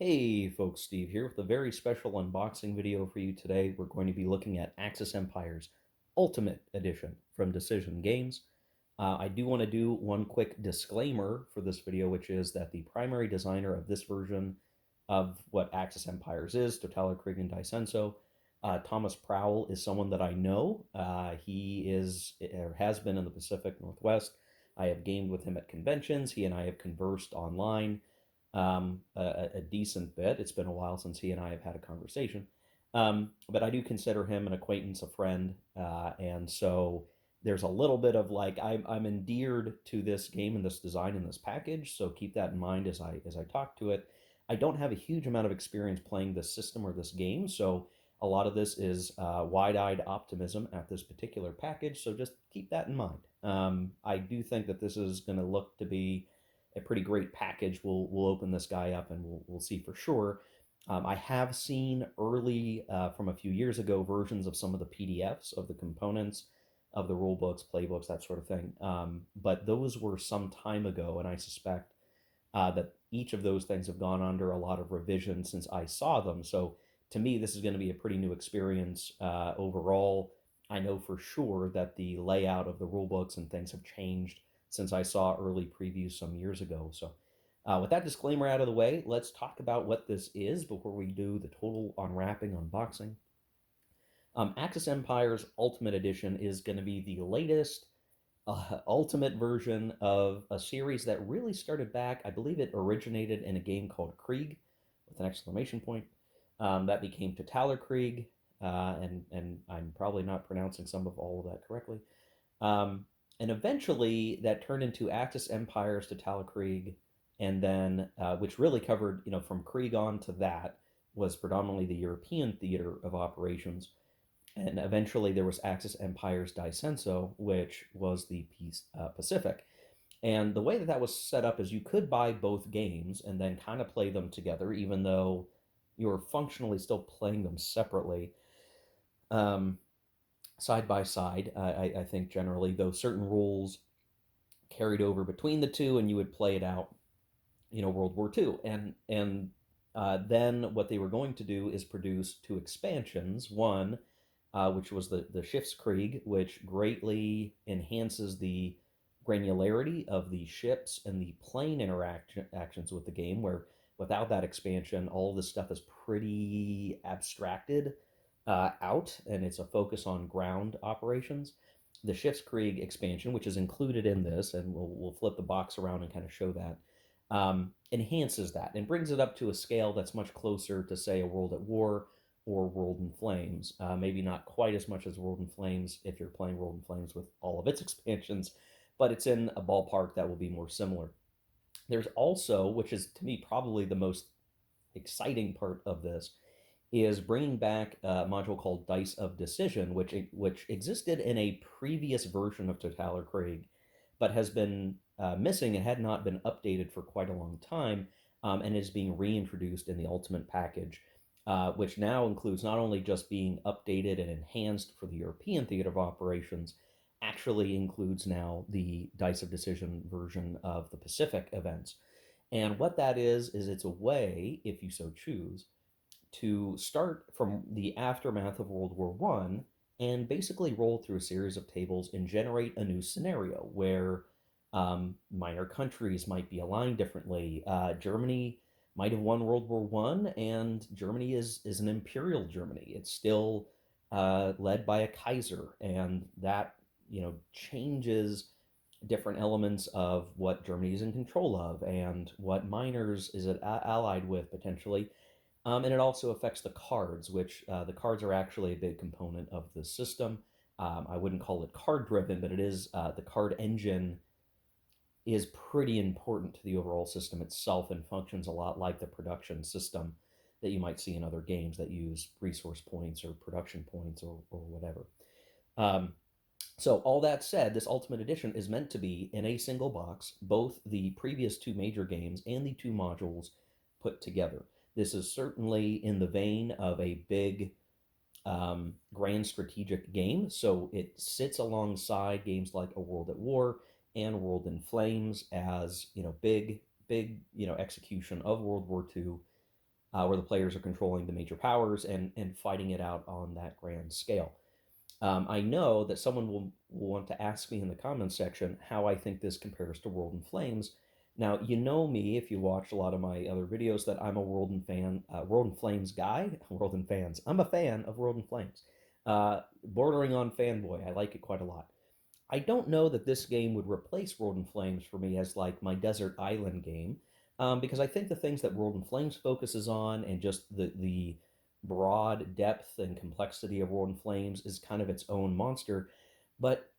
Hey folks, Steve here with a very special unboxing video for you today. We're going to be looking at Axis Empires Ultimate Edition from Decision Games. I do want to do one quick disclaimer for this video, which is that the primary designer of this version of what Axis Empires is, Totaler Krieg and Daisenso, Thomas Prowell, is someone that I know. He is or has been in the Pacific Northwest. I have gamed with him at conventions. He and I have conversed online a decent bit. It's been a while since he and I have had a conversation. But I do consider him an acquaintance, a friend. And so there's a little bit of like I'm endeared to this game and this design and this package. So keep that in mind as I talk to it. I don't have a huge amount of experience playing this system or this game, so a lot of this is wide-eyed optimism at this particular package. So just keep that in mind. I do think that this is going to look to be a pretty great package. We'll open this guy up and we'll see for sure. I have seen early from a few years ago versions of some of the PDFs of the components of the rule books, playbooks, that sort of thing. But those were some time ago, and I suspect that each of those things have gone under a lot of revision since I saw them. So to me, this is going to be a pretty new experience overall. I know for sure that the layout of the rule books and things have changed since I saw early previews some years ago. So with that disclaimer out of the way, let's talk about what this is before we do the total unwrapping unboxing. Axis Empires Ultimate Edition is going to be the latest ultimate version of a series that really started back. I believe it originated in a game called Krieg with an exclamation point. That became Totaler Krieg, and I'm probably not pronouncing some of all of that correctly. And eventually that turned into Axis Empires Totaler Krieg, and then which really covered, from Krieg on to that was predominantly the European theater of operations. And eventually there was Axis Empires Daisenso, which was the Pacific. And the way that that was set up is you could buy both games and then kind of play them together, even though you were functionally still playing them separately, side by side. I think generally, though certain rules carried over between the two, and you would play it out, World War II. And then what they were going to do is produce two expansions. One, which was the Schiffskrieg, which greatly enhances the granularity of the ships and the plane interactions with the game, where without that expansion, all this stuff is pretty abstracted out, and it's a focus on ground operations. The Schiffskrieg expansion, which is included in this, and we'll flip the box around and kind of show that, enhances that and brings it up to a scale that's much closer to, say, a World at War or World in Flames. Maybe not quite as much as World in Flames if you're playing World in Flames with all of its expansions, but it's in a ballpark that will be more similar. There's also, which is to me probably the most exciting part of this, is bringing back a module called Dice of Decision, which existed in a previous version of Totaler Krieg, but has been missing and had not been updated for quite a long time, and is being reintroduced in the Ultimate package, which now includes not only just being updated and enhanced for the European theater of operations, actually includes now the Dice of Decision version of the Pacific events. And what that is it's a way, if you so choose, to start from the aftermath of World War One and basically roll through a series of tables and generate a new scenario where minor countries might be aligned differently. Germany might have won World War One, and Germany is an imperial Germany. It's still led by a Kaiser, and that changes different elements of what Germany is in control of and what minors is it allied with potentially. And it also affects the cards, which the cards are actually a big component of the system. I wouldn't call it card driven, but it is the card engine is pretty important to the overall system itself and functions a lot like the production system that you might see in other games that use resource points or production points or whatever. So all that said, this Ultimate Edition is meant to be in a single box, both the previous two major games and the two modules put together. This is certainly in the vein of a big grand strategic game, so it sits alongside games like A World at War and World in Flames as big execution of World War II where the players are controlling the major powers and fighting it out on that grand scale. I know that someone will want to ask me in the comments section how I think this compares to World in Flames. Now, you know me if you watched a lot of my other videos that I'm a World in Flames guy. World in Fans. I'm a fan of World in Flames, bordering on fanboy. I like it quite a lot. I don't know that this game would replace World in Flames for me as like my desert island game, because I think the things that World in Flames focuses on and just the broad depth and complexity of World in Flames is kind of its own monster. But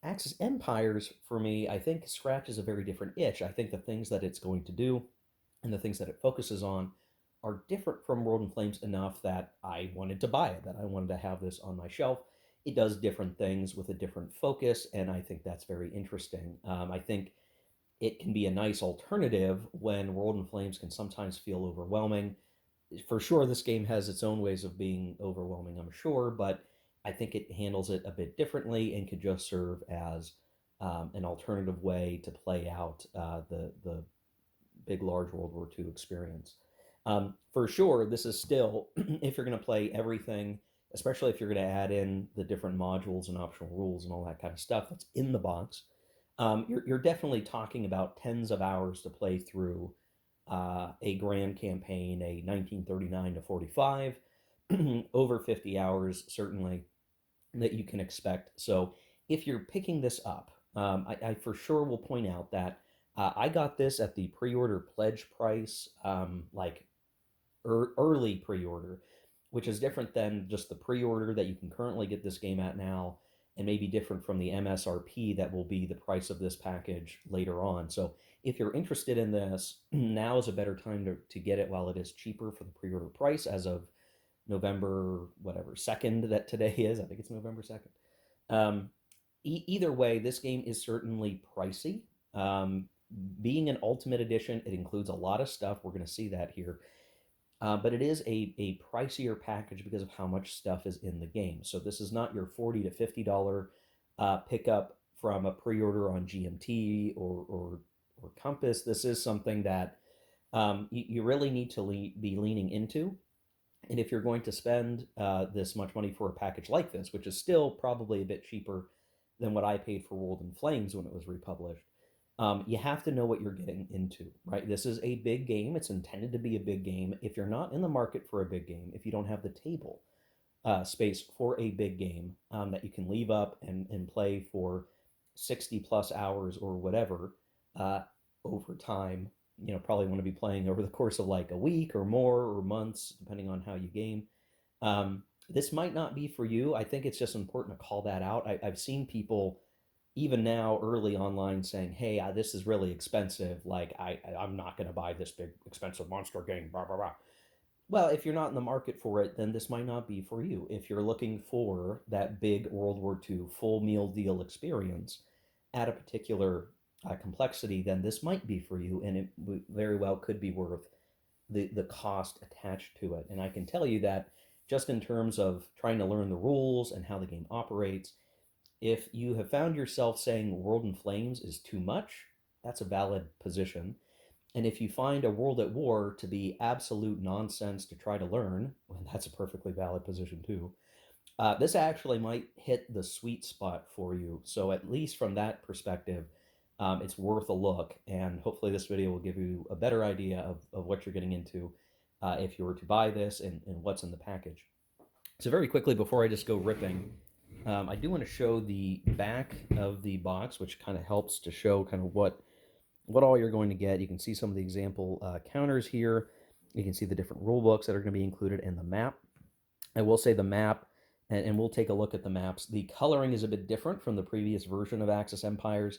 Axis Empires, for me, I think scratches a very different itch. I think the things that it's going to do and the things that it focuses on are different from World in Flames enough that I wanted to buy it, that I wanted to have this on my shelf. It does different things with a different focus, and I think that's very interesting. I think it can be a nice alternative when World in Flames can sometimes feel overwhelming. For sure, this game has its own ways of being overwhelming, I'm sure, but I think it handles it a bit differently and could just serve as an alternative way to play out the big, large World War II experience. For sure, this is still, if you're going to play everything, especially if you're going to add in the different modules and optional rules and all that kind of stuff that's in the box, you're definitely talking about tens of hours to play through a grand campaign, a 1939 to 45, over 50 hours certainly that you can expect. So if you're picking this up, I for sure will point out that I got this at the pre-order pledge price, like early pre-order, which is different than just the pre-order that you can currently get this game at now, and maybe different from the MSRP that will be the price of this package later on. So if you're interested in this, now is a better time to get it while it is cheaper for the pre-order price as of November, whatever, 2nd that today is. I think it's November 2nd. Um, Either way, this game is certainly pricey. Um, Being an Ultimate Edition, it includes a lot of stuff. We're going to see that here. But it is a pricier package because of how much stuff is in the game. So this is not your $40 to $50 pickup from a pre-order on GMT or Compass. This is something that you really need to be leaning into. And if you're going to spend this much money for a package like this, which is still probably a bit cheaper than what I paid for World in Flames when it was republished, you have to know what you're getting into, right? This is a big game. It's intended to be a big game. If you're not in the market for a big game, if you don't have the table space for a big game that you can leave up and play for 60 plus hours or whatever uh, over time, probably want to be playing over the course of like a week or more or months, depending on how you game. This might not be for you. I think it's just important to call that out. I've seen people even now early online saying, hey, this is really expensive, like I'm not going to buy this big expensive monster game, blah blah blah. Well, if you're not in the market for it, then this might not be for you. If you're looking for that big World War II full meal deal experience at a particular complexity, then this might be for you, and it very well could be worth the cost attached to it. And I can tell you that just in terms of trying to learn the rules and how the game operates, if you have found yourself saying World in Flames is too much, that's a valid position. And if you find a World at War to be absolute nonsense to try to learn, well, that's a perfectly valid position too. This actually might hit the sweet spot for you. So at least from that perspective, it's worth a look. And hopefully this video will give you a better idea of what you're getting into if you were to buy this and what's in the package. So very quickly, before I just go ripping, I do want to show the back of the box, which kind of helps to show kind of what all you're going to get. You can see some of the example counters here. You can see the different rule books that are going to be included in the map. I will say the map, and we'll take a look at the maps. The coloring is a bit different from the previous version of Axis Empires.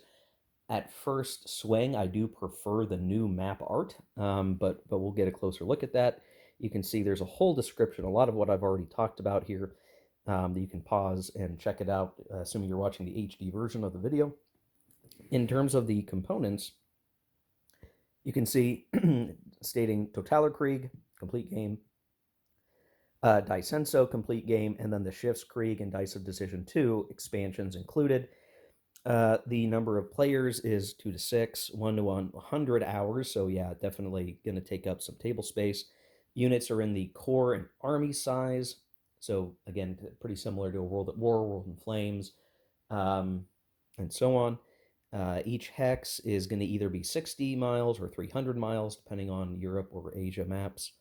At first swing, I do prefer the new map art, but we'll get a closer look at that. You can see there's a whole description, a lot of what I've already talked about here, that you can pause and check it out, assuming you're watching the HD version of the video. In terms of the components, you can see stating Totalerkrieg, complete game, Die Senso, complete game, and then the Schiffskrieg and Dice of Decision 2 expansions included. The number of players is 2 to 6, 1 to 100 hours, so yeah, definitely going to take up some table space. Units are in the corps and army size. So again, pretty similar to a World at War, World in Flames, um, and so on. Each hex is going to either be 60 miles or 300 miles, depending on Europe or Asia maps.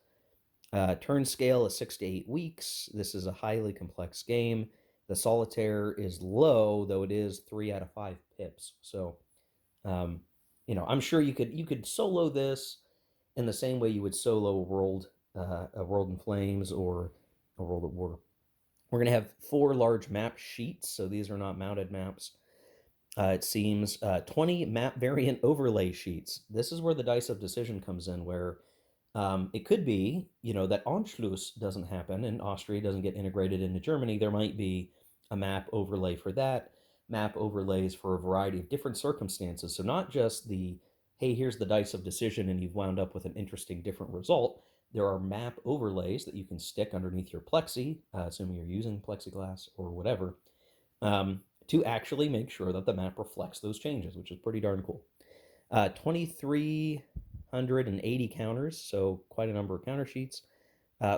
Turn scale is 6 to 8 weeks. This is a highly complex game. The solitaire is low, though it is 3 out of 5 pips. So, um, I'm sure you could solo this in the same way you would solo a World in Flames or a World at War. We're gonna have 4 large map sheets, so these are not mounted maps. It seems 20 map variant overlay sheets. This is where the dice of decision comes in, where it could be, that Anschluss doesn't happen and Austria doesn't get integrated into Germany. There might be a map overlay for that, map overlays for a variety of different circumstances. So not just hey, here's the dice of decision and you've wound up with an interesting different result. There are map overlays that you can stick underneath your plexi, assuming you're using plexiglass or whatever, to actually make sure that the map reflects those changes, which is pretty darn cool. 2,380 counters, so quite a number of counter sheets.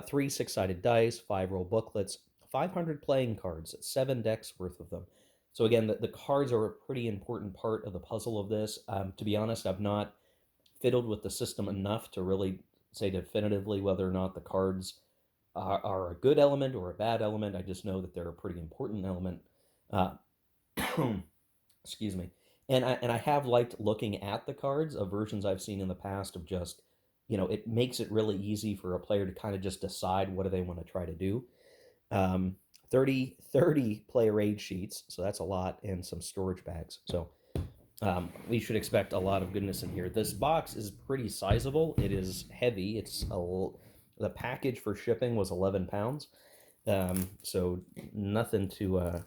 3 six-sided dice, 5 roll booklets, 500 playing cards, 7 decks worth of them. So again, the cards are a pretty important part of the puzzle of this. To be honest, I've not fiddled with the system enough to really say definitively whether or not the cards are a good element or a bad element. I just know that they're a pretty important element. Uh, excuse me. And I have liked looking at the cards of versions I've seen in the past of just, it makes it really easy for a player to kind of just decide what do they want to try to do. Um, 30 player aid sheets, so that's a lot, and some storage bags. So we should expect a lot of goodness in here. This box is pretty sizable. It is heavy. The package for shipping was 11 pounds. So nothing to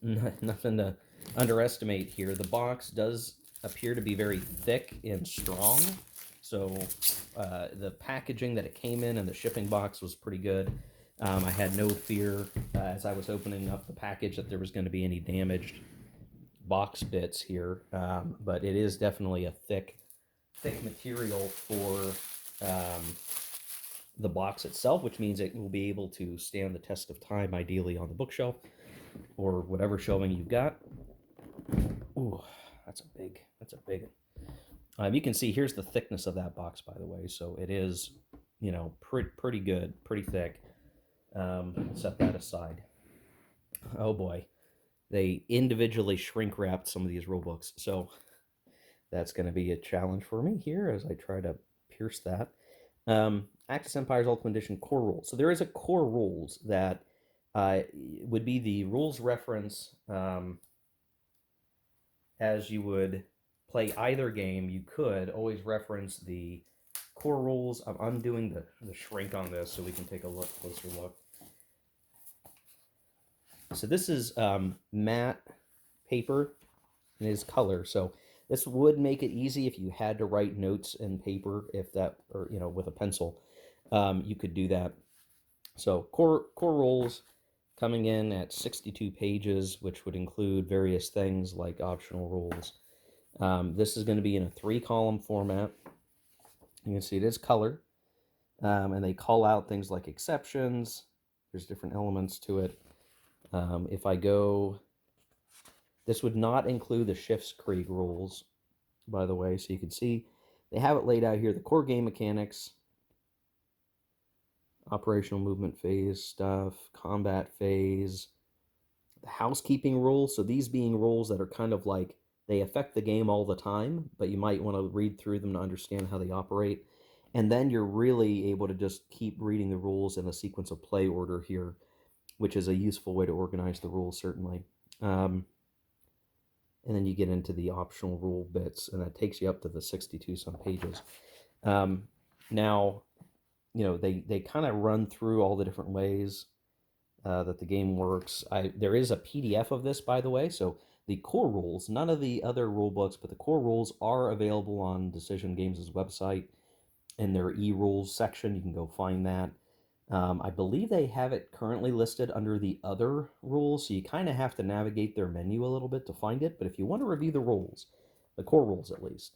nothing to underestimate here. The box does appear to be very thick and strong. So the packaging that it came in and the shipping box was pretty good. I had no fear as I was opening up the package that there was going to be any damaged box bits here. But it is definitely a thick material for the box itself, which means it will be able to stand the test of time, ideally on the bookshelf or whatever shelving you've got. Ooh, that's a big you can see here's the thickness of that box, by the way. So it is, pretty good, pretty thick. Set that aside. Oh boy, they individually shrink wrapped some of these rule books, so that's going to be a challenge for me here as I try to pierce that. Axis Empire's Ultimate Edition core rules. So there is a core rules that would be the rules reference as you would play either game. You could always reference the core rules. I'm undoing the shrink on this so we can take a closer look. So this is matte paper and it is color. So this would make it easy if you had to write notes in paper, or with a pencil, you could do that. So core rules coming in at 62 pages, which would include various things like optional rules. This is going to be in a 3-column format. You can see it is color, and they call out things like exceptions. There's different elements to it. If I go, this would not include the Schiffskrieg rules, by the way, so you can see they have it laid out here. The core game mechanics, operational movement phase stuff, combat phase, the housekeeping rules. So these being rules that are kind of like they affect the game all the time, but you might want to read through them to understand how they operate. And then you're really able to just keep reading the rules in the sequence of play order here, which is a useful way to organize the rules, certainly. And then you get into the optional rule bits, and that takes you up to the 62-some pages. Now, they kind of run through all the different ways that the game works. There is a PDF of this, by the way, so the core rules, none of the other rule books, but the core rules are available on Decision Games' website in their e-rules section. You can go find that. I believe they have it currently listed under the other rules, so you kind of have to navigate their menu a little bit to find it. But if you want to review the rules, the core rules at least,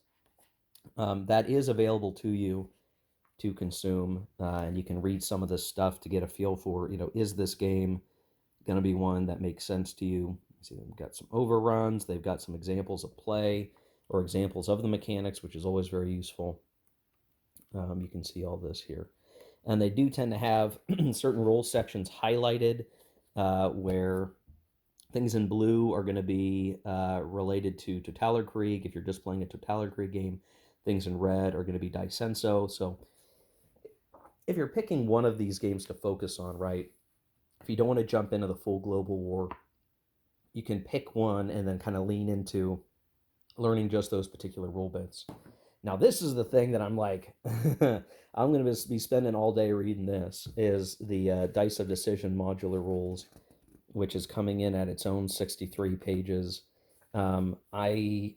that is available to you to consume, and you can read some of this stuff to get a feel for, is this game going to be one that makes sense to you? See, they've got some overruns, they've got some examples of play or examples of the mechanics, which is always very useful. You can see all this here. And they do tend to have certain rule sections highlighted where things in blue are going to be related to Totalerkrieg. If you're just playing a Totalerkrieg game, things in red are going to be Daisenso. So if you're picking one of these games to focus on, right, if you don't want to jump into the full global war, you can pick one and then kind of lean into learning just those particular rule bits. Now, this is the thing that I'm like, I'm going to be spending all day reading this, is the Dice of Decision modular rules, which is coming in at its own 63 pages. I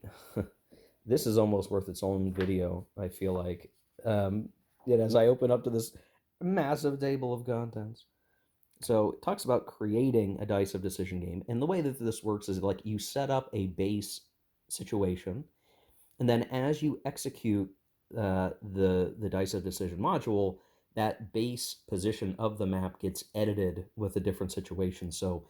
This is almost worth its own video, I feel like. As I open up to this massive table of contents. So it talks about creating a Dice of Decision game. And the way that this works is like you set up a base situation, and then as you execute the Dice of Decision module, that base position of the map gets edited with a different situation. So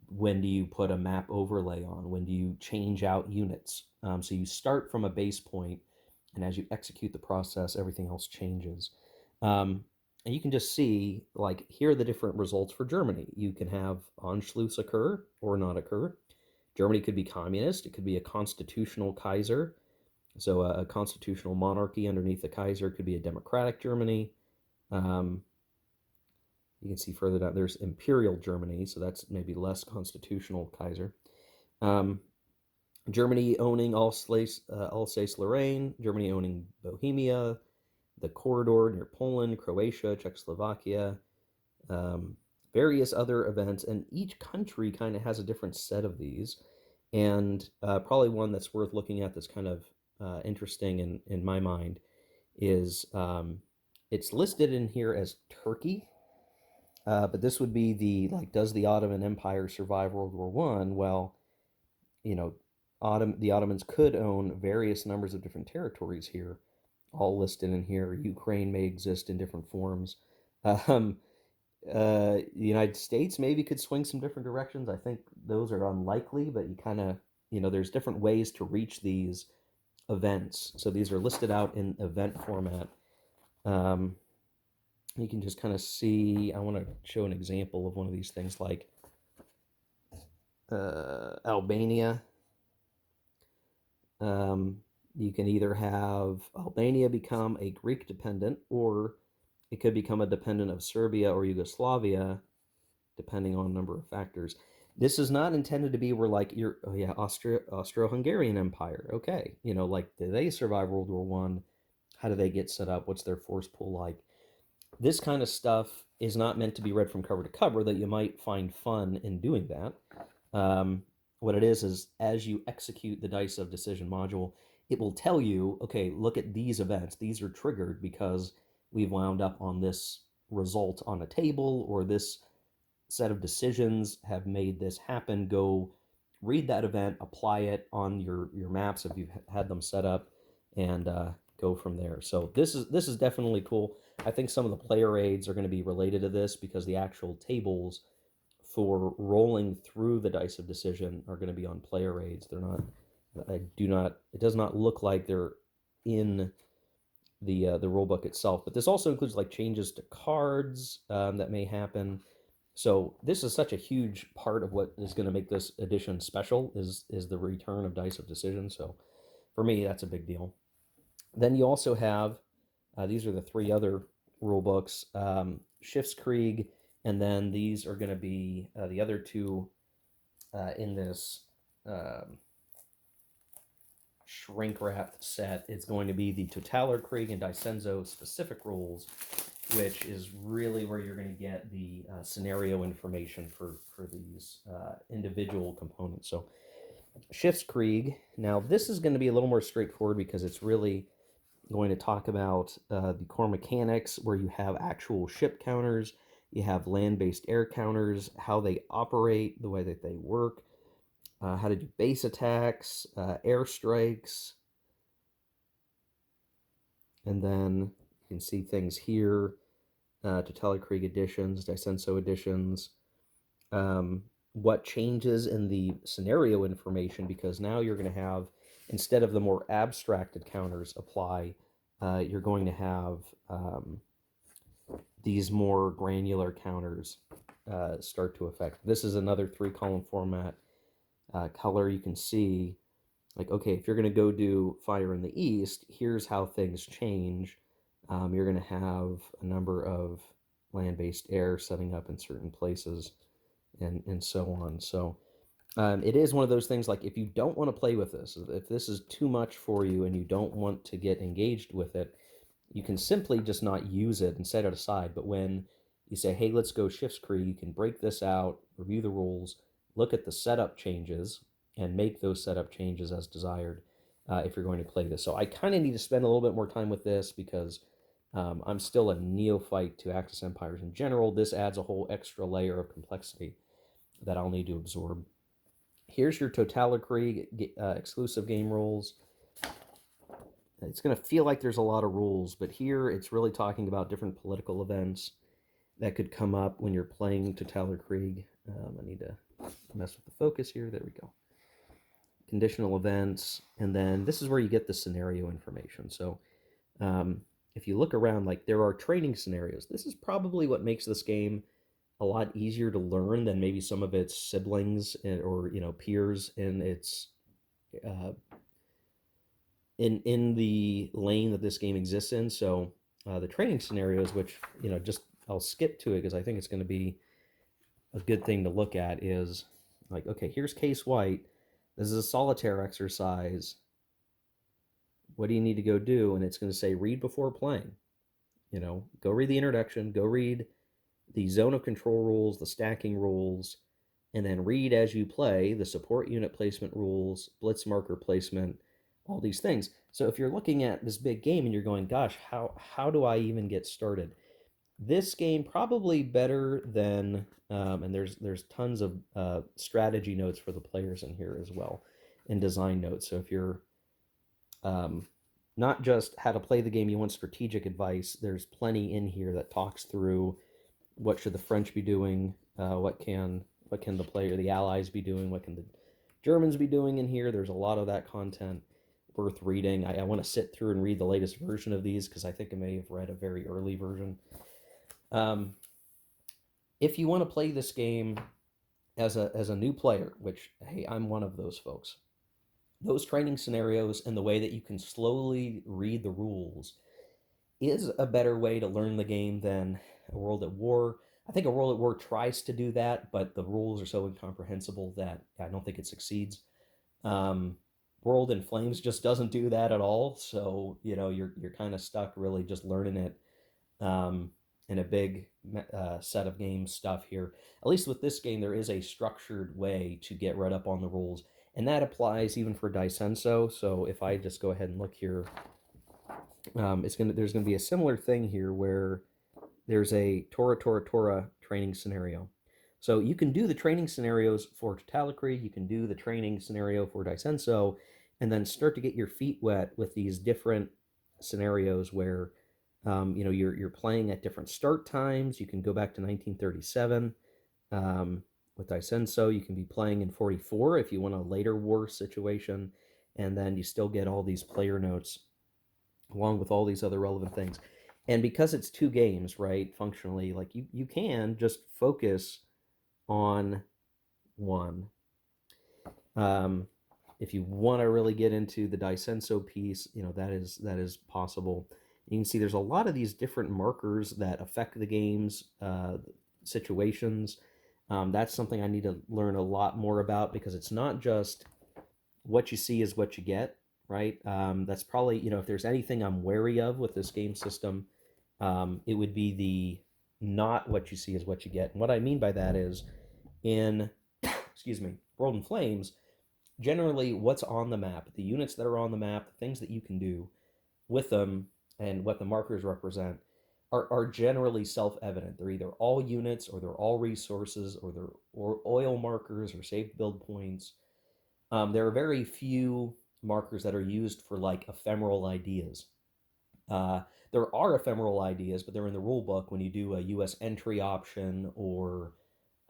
when do you put a map overlay on? When do you change out units? So you start from a base point, and as you execute the process, everything else changes. And you can just see, like, here are the different results for Germany. You can have Anschluss occur or not occur. Germany could be communist. It could be a constitutional Kaiser. So a constitutional monarchy underneath the Kaiser could be a democratic Germany. You can see further down, there's Imperial Germany, so that's maybe less constitutional Kaiser. Germany owning Alsace-Lorraine, Germany owning Bohemia, the corridor near Poland, Croatia, Czechoslovakia, various other events, and each country kind of has a different set of these. And probably one that's worth looking at that's kind of interesting in my mind is it's listed in here as Turkey, but this would be does the Ottoman Empire survive World War One? Well, the Ottomans could own various numbers of different territories here, all listed in here. Ukraine may exist in different forms. The United States maybe could swing some different directions. I think those are unlikely, but you kind of, there's different ways to reach these events. So these are listed out in event format. You can just kind of see, I want to show an example of one of these things, like Albania. You can either have Albania become a Greek dependent, or it could become a dependent of Serbia or Yugoslavia, depending on a number of factors. This is not intended to be where, like, Austro-Hungarian Empire. Okay, like, do they survive World War One? How do they get set up? What's their force pool like? This kind of stuff is not meant to be read from cover to cover, that you might find fun in doing that. What it is as you execute the Dice of Decision module, it will tell you, okay, look at these events. These are triggered because we've wound up on this result on a table, or this set of decisions have made this happen. Go read that event, apply it on your maps if you've had them set up, and go from there. So this is definitely cool. I think some of the player aids are going to be related to this, because the actual tables for rolling through the Dice of Decision are going to be on player aids. They're not. It does not look like they're in the rulebook itself. But this also includes, like, changes to cards that may happen. So this is such a huge part of what is going to make this edition special, is the return of Dice of Decision. So for me, that's a big deal. Then you also have, these are the three other rule books, Schiffskrieg, and then these are going to be the other two in this shrink-wrapped set. It's going to be the Totalerkrieg and Daisenso specific rules, which is really where you're going to get the scenario information for these individual components. So Schiffskrieg, now this is going to be a little more straightforward, because it's really going to talk about the core mechanics, where you have actual ship counters, you have land-based air counters, how they operate, the way that they work, how to do base attacks, airstrikes, and then You can see things here, Totalia Krieg editions, Dicenso editions, what changes in the scenario information, because now you're going to have, instead of the more abstracted counters apply, you're going to have these more granular counters start to affect. This is another 3-column format. Color, you can see, like, okay, if you're going to go do fire in the east, here's how things change. You're going to have a number of land-based air setting up in certain places, and so on. So it is one of those things, like, if you don't want to play with this, if this is too much for you and you don't want to get engaged with it, you can simply just not use it and set it aside. But when you say, hey, let's go Schiffskrieg, you can break this out, review the rules, look at the setup changes, and make those setup changes as desired if you're going to play this. So I kind of need to spend a little bit more time with this because I'm still a neophyte to Axis Empires in general. This adds a whole extra layer of complexity that I'll need to absorb. Here's your Totalia Krieg exclusive game rules. It's going to feel like there's a lot of rules, but here it's really talking about different political events that could come up when you're playing Totalia Krieg. I need to mess with the focus here. There we go. Conditional events, and then this is where you get the scenario information. So if you look around, like, there are training scenarios. This is probably what makes this game a lot easier to learn than maybe some of its siblings or peers in its in the lane that this game exists in. So the training scenarios, which just I'll skip to it because I think it's going to be a good thing to look at, is like, okay, here's Case White. This is a solitaire exercise. What do you need to go do? And it's going to say read before playing. Go read the introduction, go read the zone of control rules, the stacking rules, and then read as you play the support unit placement rules, blitz marker placement, all these things. So if you're looking at this big game and you're going, gosh, how do I even get started? This game probably better than, and there's tons of strategy notes for the players in here as well, and design notes. So if you're not just how to play the game, you want strategic advice, there's plenty in here that talks through what should the French be doing, what can the Allies be doing, what can the Germans be doing in here. There's a lot of that content worth reading. I want to sit through and read the latest version of these because I think I may have read a very early version. If you want to play this game as a new player, which, hey, I'm one of those folks, those training scenarios and the way that you can slowly read the rules is a better way to learn the game than a World at War. I think a World at War tries to do that, but the rules are so incomprehensible that I don't think it succeeds. World in Flames just doesn't do that at all. So you're kind of stuck really just learning it in a big set of game stuff here. At least with this game, there is a structured way to get read up on the rules, and that applies even for Dicenso. So if I just go ahead and look here, there's gonna be a similar thing here where there's a Tora training scenario. So you can do the training scenarios for Totalia Krieg, you can do the training scenario for Dicenso, and then start to get your feet wet with these different scenarios where you're playing at different start times. You can go back to 1937 with Dicenso. You can be playing in 44 if you want a later war situation, and then you still get all these player notes along with all these other relevant things. And because it's 2 games, right, functionally, like you can just focus on one. If you want to really get into the Dicenso piece, that is possible. You can see there's a lot of these different markers that affect the game's situations. That's something I need to learn a lot more about, because it's not just what you see is what you get, right? That's probably, if there's anything I'm wary of with this game system, it would be the not what you see is what you get. And what I mean by that is in, excuse me, World in Flames, generally what's on the map, the units that are on the map, the things that you can do with them, and what the markers represent are generally self-evident. They're either all units, or they're all resources, or they're oil markers or saved build points. There are very few markers that are used for like ephemeral ideas. Uh, there are ephemeral ideas, but they're in the rule book when you do a U.S. entry option or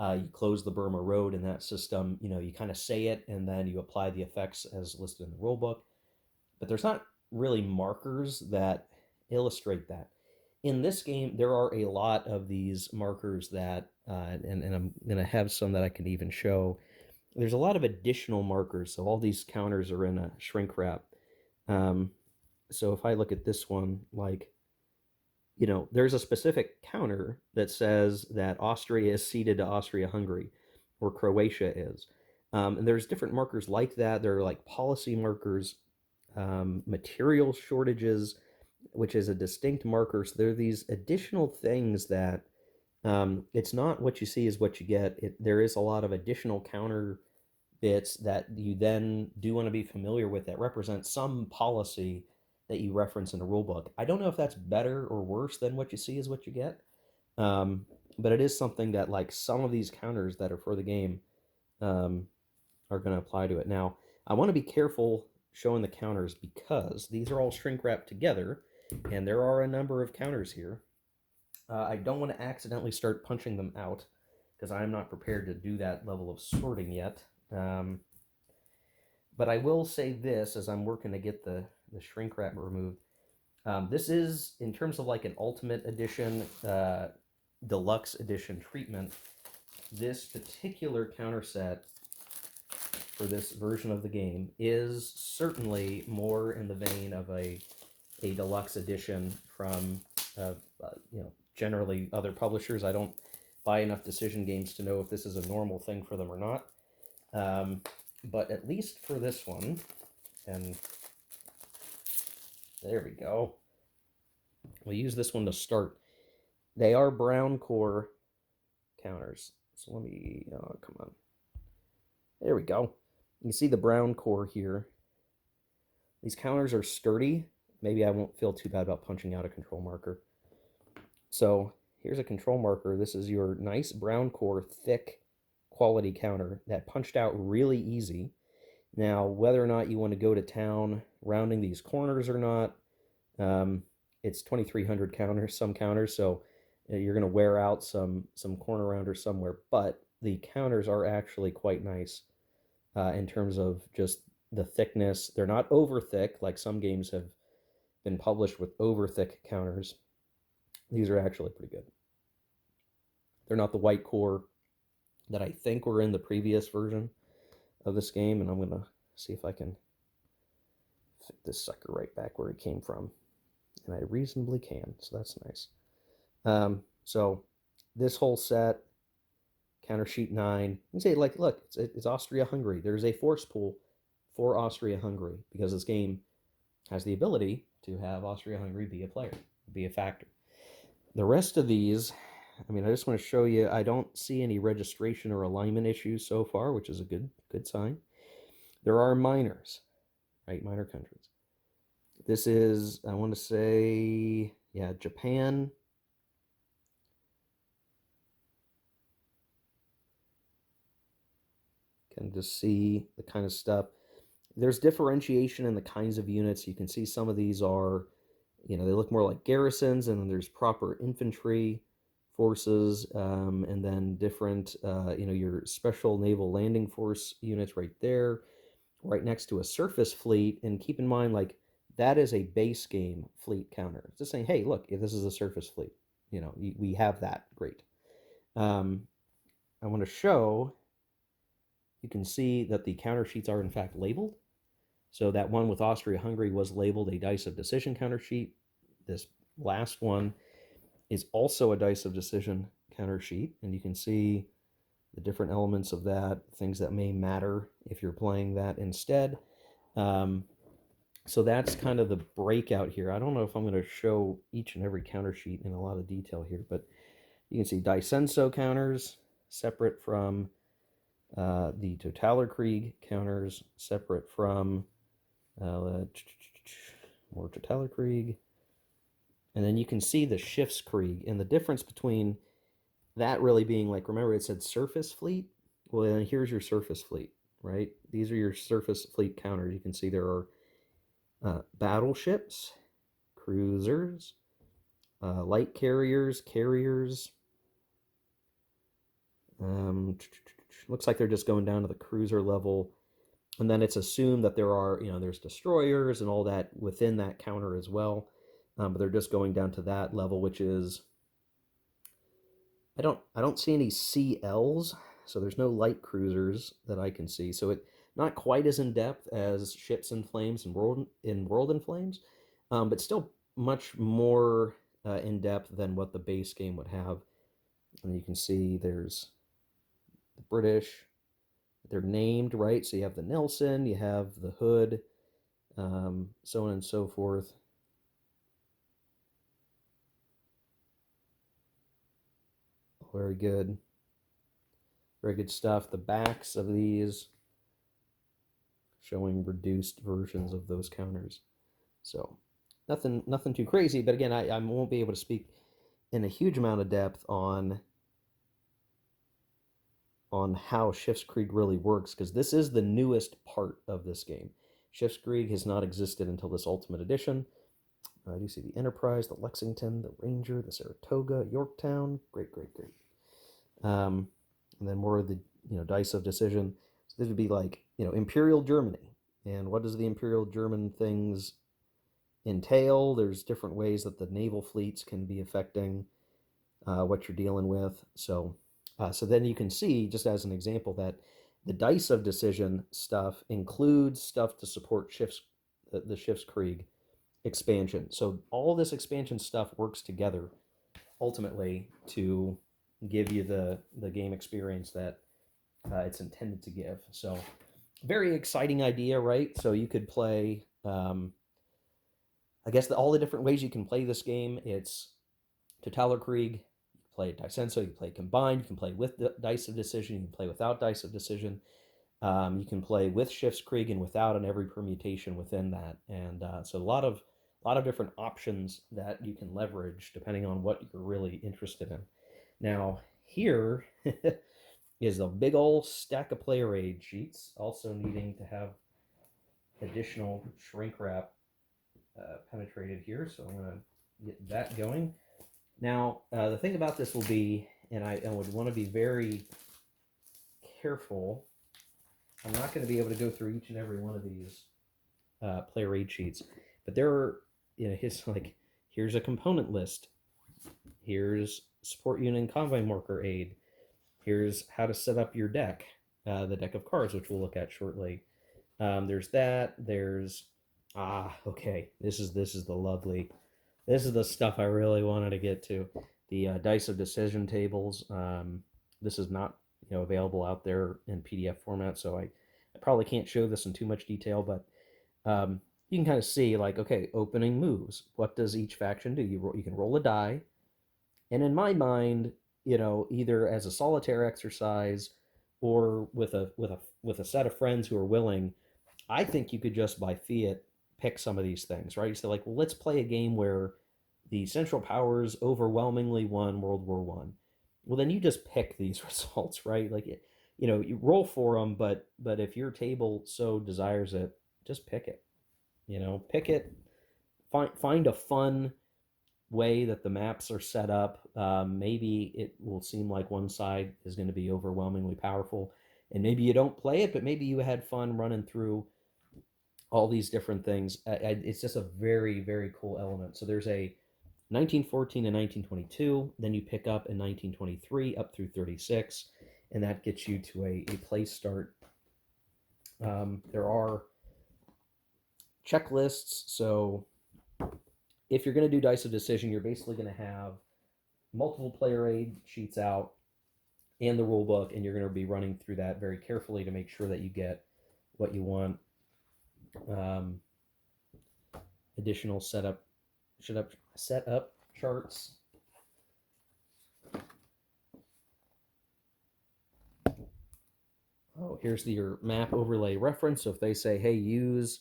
you close the Burma Road in that system. You kind of say it and then you apply the effects as listed in the rule book. But there's not really markers that illustrate that. In this game, there are a lot of these markers that, and I'm going to have some that I can even show. There's a lot of additional markers. So all these counters are in a shrink wrap. Um, so if I look at this one, like, there's a specific counter that says that Austria is ceded to Austria-Hungary, or Croatia is. And there's different markers like that. There are like policy markers, material shortages, which is a distinct marker. So there are these additional things that it's not what you see is what you get. There is a lot of additional counter bits that you then do want to be familiar with that represent some policy that you reference in the rule book. I don't know if that's better or worse than what you see is what you get, um, but it is something that like some of these counters that are for the game um, are going to apply to it. Now, I want to be careful showing the counters because these are all shrink wrapped together, and there are a number of counters here. I don't want to accidentally start punching them out because I'm not prepared to do that level of sorting yet. But I will say this as I'm working to get the shrink wrap removed. This is, in terms of like an Ultimate Edition, Deluxe Edition treatment, this particular counter set for this version of the game is certainly more in the vein of a deluxe edition from, generally other publishers. I don't buy enough Decision games to know if this is a normal thing for them or not. But at least for this one, and there we go. We'll use this one to start. They are brown core counters. So let me, come on. There we go. You can see the brown core here. These counters are sturdy. Maybe I won't feel too bad about punching out a control marker. So here's a control marker. This is your nice brown core, thick quality counter that punched out really easy. Now, whether or not you want to go to town rounding these corners or not, it's 2,300 counters, some counters, so you're going to wear out some corner rounders somewhere, but the counters are actually quite nice in terms of just the thickness. They're not over thick, like some games have been published with over thick counters. These are actually pretty good. They're not the white core that I think were in the previous version of this game, and I'm going to see if I can fit this sucker right back where it came from. And I reasonably can, so that's nice. So this whole set, counter sheet 9, you can say, like, look, it's Austria-Hungary. There's a force pool for Austria-Hungary because this game has the ability to have Austria-Hungary be a player, be a factor. The rest of these, I mean, I just want to show you, I don't see any registration or alignment issues so far, which is a good sign. There are minors, right? Minor countries. This is, I want to say, yeah, Japan. Can just see the kind of stuff. There's differentiation in the kinds of units. You can see some of these are, they look more like garrisons, and then there's proper infantry forces, and then different, your special naval landing force units right there, right next to a surface fleet. And keep in mind, like, that is a base game fleet counter. It's just saying, hey, look, if this is a surface fleet, we have that. Great. I want to show, you can see that the counter sheets are in fact labeled. So that one with Austria-Hungary was labeled a Dice of Decision counter sheet. This last one is also a Dice of Decision counter sheet, and you can see the different elements of that, things that may matter if you're playing that instead. So that's kind of the breakout here. I don't know if I'm going to show each and every counter sheet in a lot of detail here, but you can see Daisenso counters separate from the Totalerkrieg counters, separate from more Totalerkrieg. And then you can see the Schiffskrieg, and the difference between that really being, like, remember it said surface fleet? Well, then here's your surface fleet, right? These are your surface fleet counters. You can see there are battleships, cruisers, light carriers, carriers. Looks like they're just going down to the cruiser level. And then it's assumed that there are, there's destroyers and all that within that counter as well. But they're just going down to that level, which is, I don't see any CLs, so there's no light cruisers that I can see. So it not quite as in depth as Ships in Flames and World in Flames, but still much more in depth than what the base game would have. And you can see there's the British. They're named, right? So you have the Nelson, you have the Hood, so on and so forth. Very good. Very good stuff. The backs of these showing reduced versions of those counters. So nothing too crazy, but again, I won't be able to speak in a huge amount of depth on how Schiffskrieg really works, because this is the newest part of this game. Schiffskrieg has not existed until this Ultimate Edition. I do see the Enterprise, the Lexington, the Ranger, the Saratoga, Yorktown. Great. And then more of the dice of decision. So this would be like Imperial Germany, and what does the Imperial German things entail? There's different ways that the naval fleets can be affecting what you're dealing with. So then you can see, just as an example, that the dice of decision stuff includes stuff to support the Schiffskrieg expansion. So all this expansion stuff works together ultimately to give you the game experience that it's intended to give. So very exciting idea, right? So you could play, I guess, all the different ways you can play this game. It's Totaler Krieg. You can play Dicenso. You can play combined. You can play with the dice of decision. You can play without dice of decision. You can play with Schiffskrieg and without, and every permutation within that. And so a lot of different options that you can leverage depending on what you're really interested in. Now here is a big old stack of player aid sheets, also needing to have additional shrink wrap penetrated here. So I'm going to get that going. Now the thing about this will be, and I would want to be very careful, I'm not going to be able to go through each and every one of these player aid sheets, but there are, here's a component list. Here's support unit and convoy marker aid. Here's how to set up your deck, the deck of cards, which we'll look at shortly. There's that. There's okay. This is the lovely. This is the stuff I really wanted to get to. The dice of decision tables. This is not available out there in PDF format, so I probably can't show this in too much detail, but you can kind of see, okay, opening moves. What does each faction do? You can roll a die, and in my mind, either as a solitaire exercise or with a set of friends who are willing, I think you could just by fiat pick some of these things, right? So well, let's play a game where the Central Powers overwhelmingly won World War One. Well, then you just pick these results, right? You roll for them, but if your table so desires it, just pick it. Pick it. Find a fun way that the maps are set up. Maybe it will seem like one side is going to be overwhelmingly powerful, and maybe you don't play it, but maybe you had fun running through all these different things. It's just a very, very cool element. So there's a 1914 and 1922, then you pick up in 1923 up through 36, and that gets you to a place start. There are checklists, so if you're going to do dice of decision, you're basically going to have multiple player aid sheets out and the rule book, and you're going to be running through that very carefully to make sure that you get what you want. Additional setup charts. Oh, here's your map overlay reference. So if they say, hey, use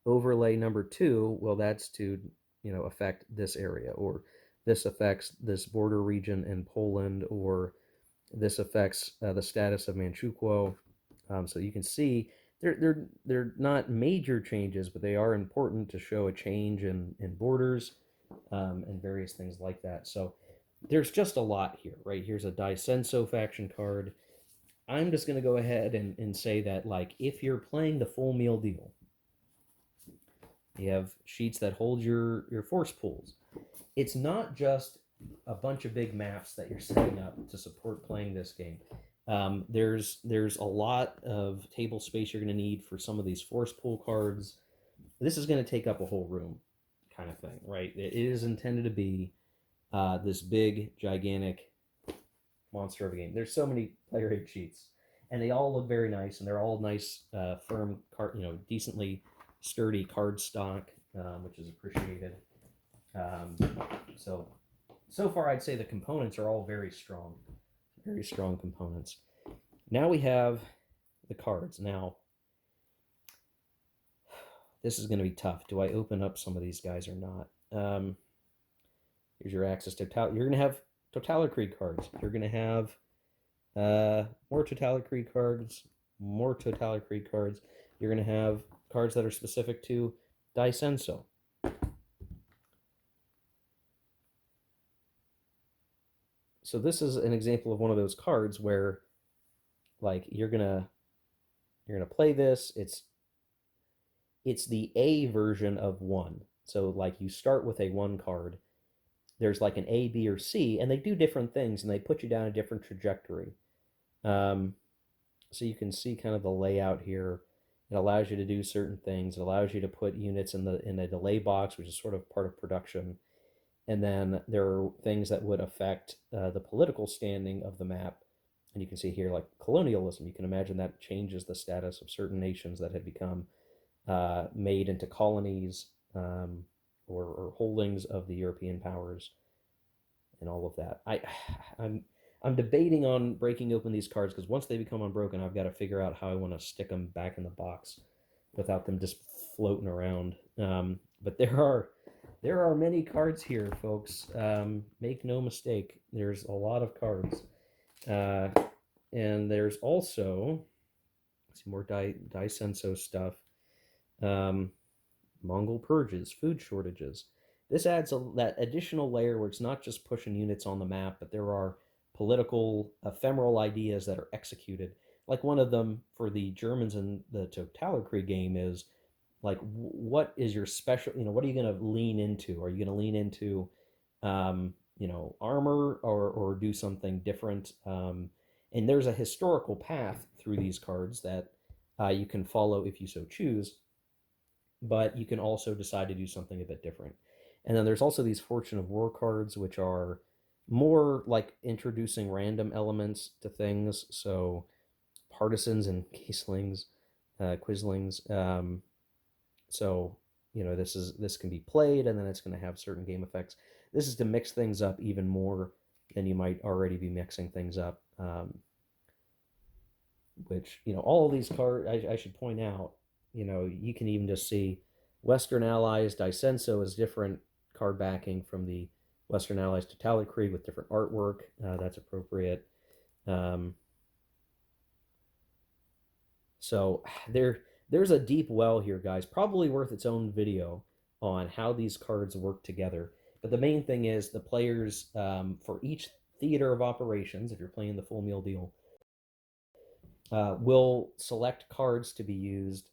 overlay number 2, well, that's to affect this area, or this affects this border region in Poland, or this affects the status of Manchukuo. So you can see they're not major changes, but they are important to show a change in borders. and various things like that. So there's just a lot here, right? Here's a Daisenso faction card. I'm just going to go ahead and say that, like, if you're playing the full meal deal, you have sheets that hold your force pools. It's not just a bunch of big maps that you're setting up to support playing this game. There's a lot of table space you're going to need for some of these force pool cards. This is going to take up a whole room, kind of thing, right? It is intended to be this big, gigantic monster of a game. There's so many player aid sheets, and they all look very nice, and they're all nice, firm card, decently sturdy card stock, which is appreciated. Um, so so far, I'd say the components are all very strong components. Now we have the cards. Now, this is going to be tough. Do I open up some of these guys or not? Here's your access to Total. You're going to have Totality cards. You're going to have more Totality cards, more Totality cards. You're going to have cards that are specific to Daisenso. So this is an example of one of those cards where, like, you're gonna play this. It's the A version of one. So, like, you start with a one card. There's like an A, B, or C, and they do different things, and they put you down a different trajectory. Um, so you can see kind of the layout here. It allows you to do certain things. It allows you to put units in a delay box, which is sort of part of production. And then there are things that would affect the political standing of the map. And you can see here, like colonialism. You can imagine that changes the status of certain nations that had become made into colonies, or holdings of the European powers, and all of that. I'm debating on breaking open these cards, because once they become unbroken, I've got to figure out how I want to stick them back in the box without them just floating around. But there are many cards here, folks. Make no mistake, there's a lot of cards. And there's also some more Daisenso stuff. Mongol purges, food shortages. This adds that additional layer where it's not just pushing units on the map, but there are political ephemeral ideas that are executed. Like, one of them for the Germans in the Totalkrieg game is, like, what is your special, what are you going to lean into? Are you going to lean into armor, or do something different? And there's a historical path through these cards that you can follow if you so choose, but you can also decide to do something a bit different. And then there's also these Fortune of War cards, which are more like introducing random elements to things. So partisans and caselings, quislings. So this can be played, and then it's going to have certain game effects. This is to mix things up even more than you might already be mixing things up. Which, all of these cards, I should point out, you can even just see Western Allies Daisenso is different card backing from the Western Allies Totalkrieg with different artwork. That's appropriate. So there's a deep well here, guys. Probably worth its own video on how these cards work together. But the main thing is the players, for each theater of operations, if you're playing the full meal deal, will select cards to be used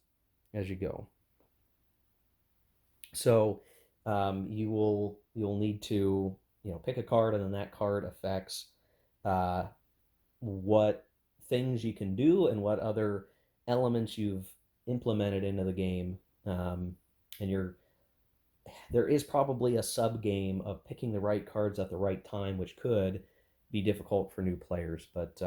as you go. So you'll need to pick a card, and then that card affects what things you can do and what other elements you've implemented into the game. And there is probably a sub game of picking the right cards at the right time, which could be difficult for new players. But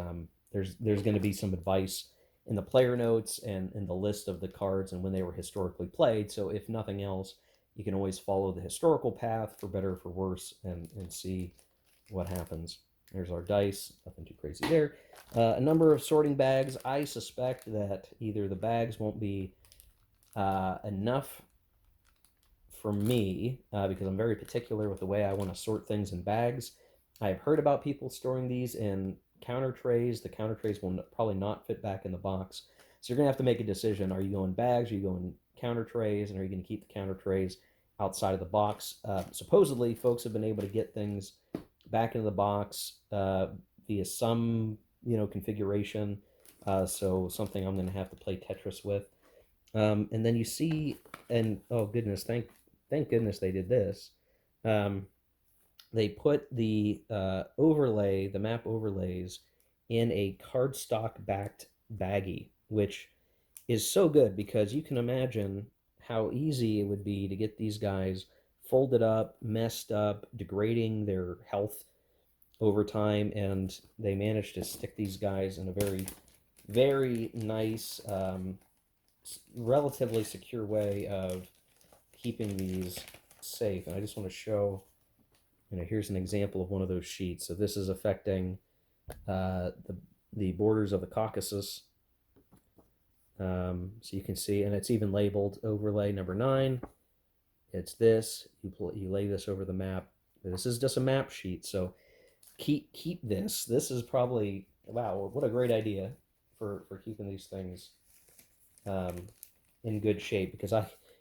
there's going to be some advice in the player notes and in the list of the cards and when they were historically played. So if nothing else, you can always follow the historical path, for better or for worse, and see what happens. There's our dice. Nothing too crazy there. A number of sorting bags. I suspect that either the bags won't be enough for me, because I'm very particular with the way I want to sort things in bags. I've heard about people storing these in counter trays. The counter trays will probably not fit back in the box. So you're going to have to make a decision. Are you going bags? Are you going counter trays? And are you going to keep the counter trays outside of the box. Supposedly, folks have been able to get things back into the box via some configuration. So something I'm going to have to play Tetris with. And then you see, and oh goodness, thank goodness they did this. Um, they put the overlay, the map overlays, in a cardstock backed baggie, which is so good because you can imagine how easy it would be to get these guys folded up, messed up, degrading their health over time, and they managed to stick these guys in a very, very nice, relatively secure way of keeping these safe. And I just want to show, here's an example of one of those sheets. So this is affecting the borders of the Caucasus. So you can see, and it's even labeled overlay number 9. It's this. You lay this over the map. This is just a map sheet. So keep this. This is probably, wow, what a great idea for keeping these things in good shape, because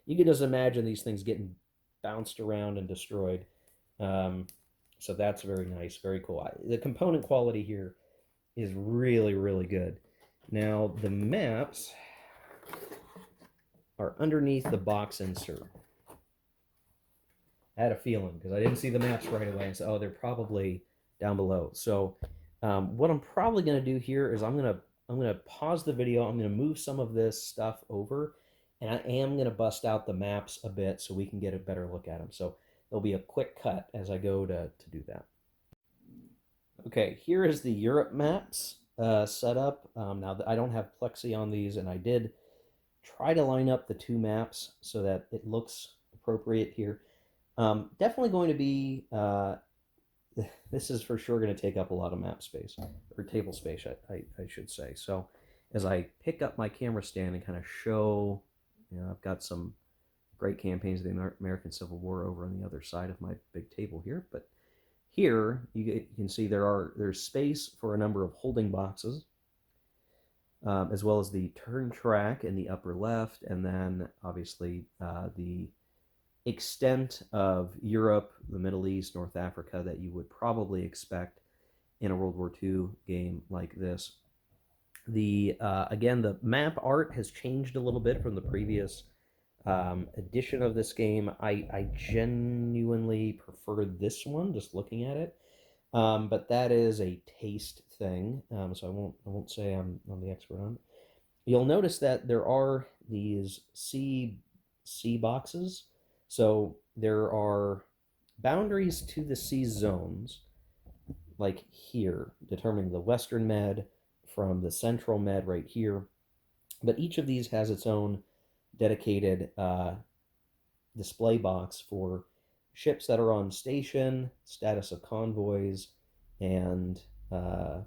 you can just imagine these things getting bounced around and destroyed. So that's very nice, very cool. The component quality here is really, really good. Now the maps are underneath the box insert. I had a feeling because I didn't see the maps right away and said, oh, they're probably down below. So what I'm probably going to do here is I'm going to pause the video. I'm going to move some of this stuff over, and I am going to bust out the maps a bit so we can get a better look at them. So there'll be a quick cut as I go to do that. Okay, here is the Europe maps set up. Now, I don't have Plexi on these, and I did try to line up the two maps so that it looks appropriate here. Definitely going to be, this is for sure going to take up a lot of map space, or table space, I should say. So as I pick up my camera stand and kind of show, I've got some great campaigns of the American Civil War over on the other side of my big table here, but here you can see there's space for a number of holding boxes, as well as the turn track in the upper left, and then obviously the extent of Europe, the Middle East, North Africa that you would probably expect in a World War II game like this. Again, the map art has changed a little bit from the previous edition of this game. I genuinely prefer this one, just looking at it. But that is a taste thing, so I won't say I'm the expert on it. You'll notice that there are these C boxes. So there are boundaries to the C zones, like here, determining the Western Med from the Central Med right here. But each of these has its own dedicated display box for ships that are on station, status of convoys, and a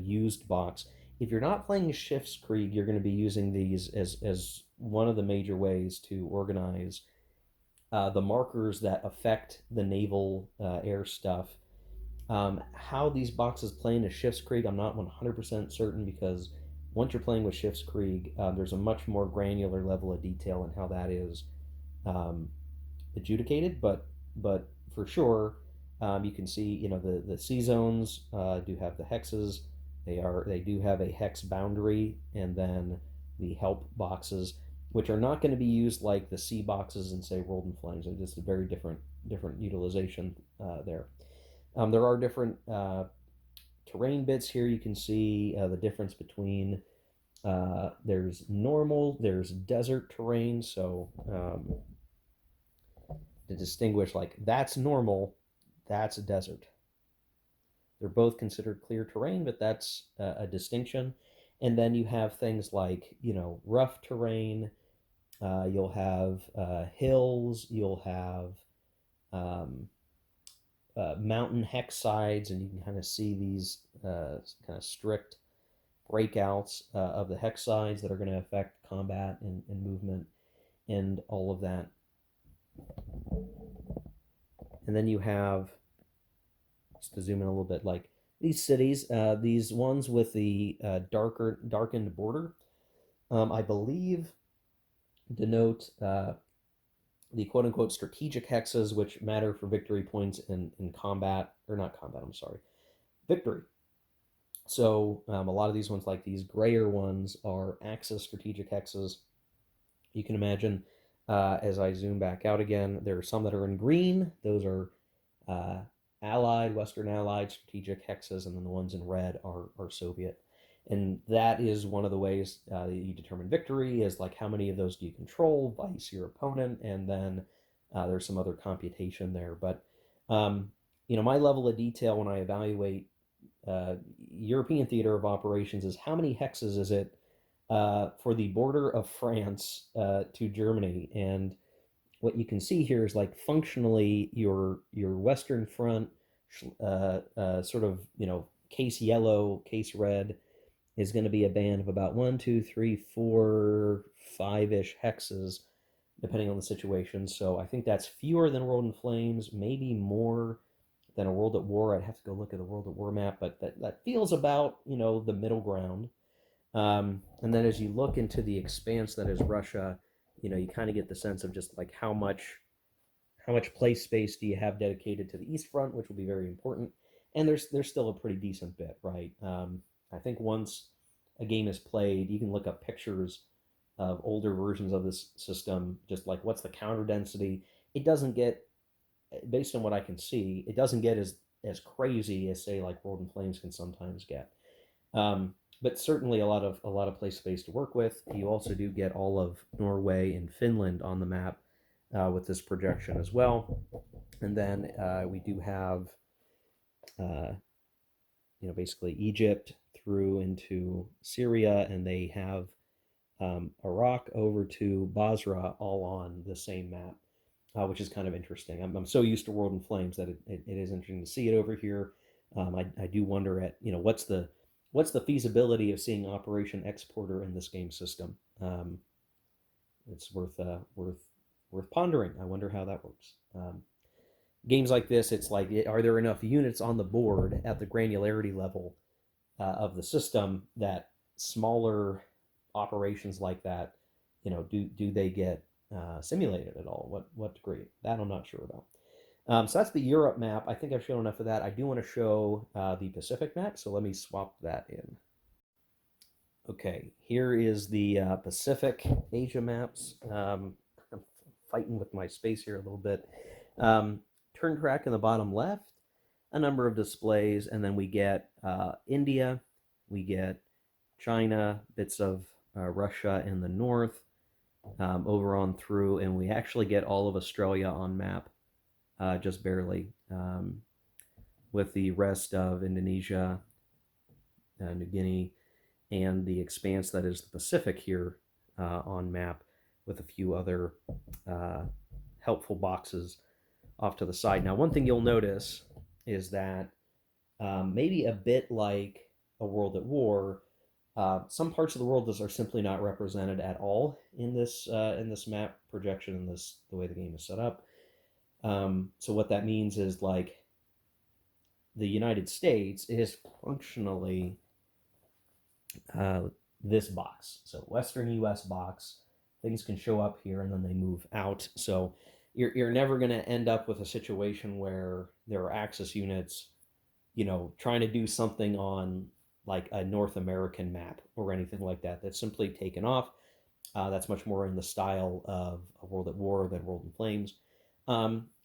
used box. If you're not playing Schiffskrieg, you're going to be using these as one of the major ways to organize the markers that affect the naval air stuff. How these boxes play into Schiffskrieg, I'm not 100% certain, because once you're playing with Schiffskrieg, there's a much more granular level of detail in how that is adjudicated. But for sure, you can see, the C zones do have the hexes. They do have a hex boundary, and then the help boxes, which are not going to be used like the C boxes in, say, World and Flames. They're just a very different utilization there. There are different terrain bits here. You can see the difference between there's normal, there's desert terrain. So to distinguish, like, that's normal, that's a desert. They're both considered clear terrain, but that's a distinction. And then you have things like, rough terrain. You'll have hills. You'll have mountain hex sides, and you can kind of see these kind of strict breakouts of the hex sides that are going to affect combat and movement and all of that. And then you have, just to zoom in a little bit, like these cities, these ones with the darkened border, I believe denote the quote unquote strategic hexes, which matter for victory points in combat, or not combat, I'm sorry, victory. So a lot of these ones, like these grayer ones, are Axis strategic hexes. You can imagine, as I zoom back out again, there are some that are in green. Those are uh, Allied, Western Allied strategic hexes, and then the ones in red are Soviet. And that is one of the ways that you determine victory, is like how many of those do you control, vice your opponent, and then there's some other computation there. But um, my level of detail when I evaluate uh, European theater of operations is how many hexes is it for the border of France to Germany. And what you can see here is like functionally your Western Front, sort of case yellow, case red, is going to be a band of about one, two, three, four, five-ish hexes, depending on the situation. So I think that's fewer than World in Flames, maybe more than a World at War. I'd have to go look at the World at War map, but that feels about the middle ground. And then as you look into the expanse that is Russia, you kind of get the sense of just like how much play space do you have dedicated to the East Front, which will be very important. And there's still a pretty decent bit, right? I think once a game is played, you can look up pictures of older versions of this system, just like what's the counter density. It doesn't get, based on what I can see, it doesn't get as crazy as say like World in Flames can sometimes get. But certainly a lot of play space to work with. You also do get all of Norway and Finland on the map with this projection as well. And then we do have, uh, basically Egypt through into Syria, and they have Iraq over to Basra all on the same map, which is kind of interesting. I'm so used to World in Flames that it is interesting to see it over here. I do wonder at what's the feasibility of seeing Operation Exporter in this game system. It's worth pondering. I wonder how that works. Games like this, it's like, are there enough units on the board at the granularity level of the system that smaller operations like that, do they get simulated at all? What degree? That I'm not sure about. So that's the Europe map. I think I've shown enough of that. I do want to show the Pacific map, so let me swap that in. Okay, here is the Pacific Asia maps. I'm fighting with my space here a little bit. Turn track in the bottom left, a number of displays, and then we get India, we get China, bits of Russia in the north, over on through, and we actually get all of Australia on map, just barely, with the rest of Indonesia, New Guinea, and the expanse that is the Pacific here on map, with a few other helpful boxes off to the side. Now, one thing you'll notice is that maybe a bit like a World at War, some parts of the world are simply not represented at all in this map projection, in the way the game is set up. So what that means is, like, the United States is functionally this box. So Western U.S. box, things can show up here and then they move out. So you're never going to end up with a situation where there are Axis units, trying to do something on like a North American map or anything like that. That's simply taken off. That's much more in the style of a World at War than World in Flames.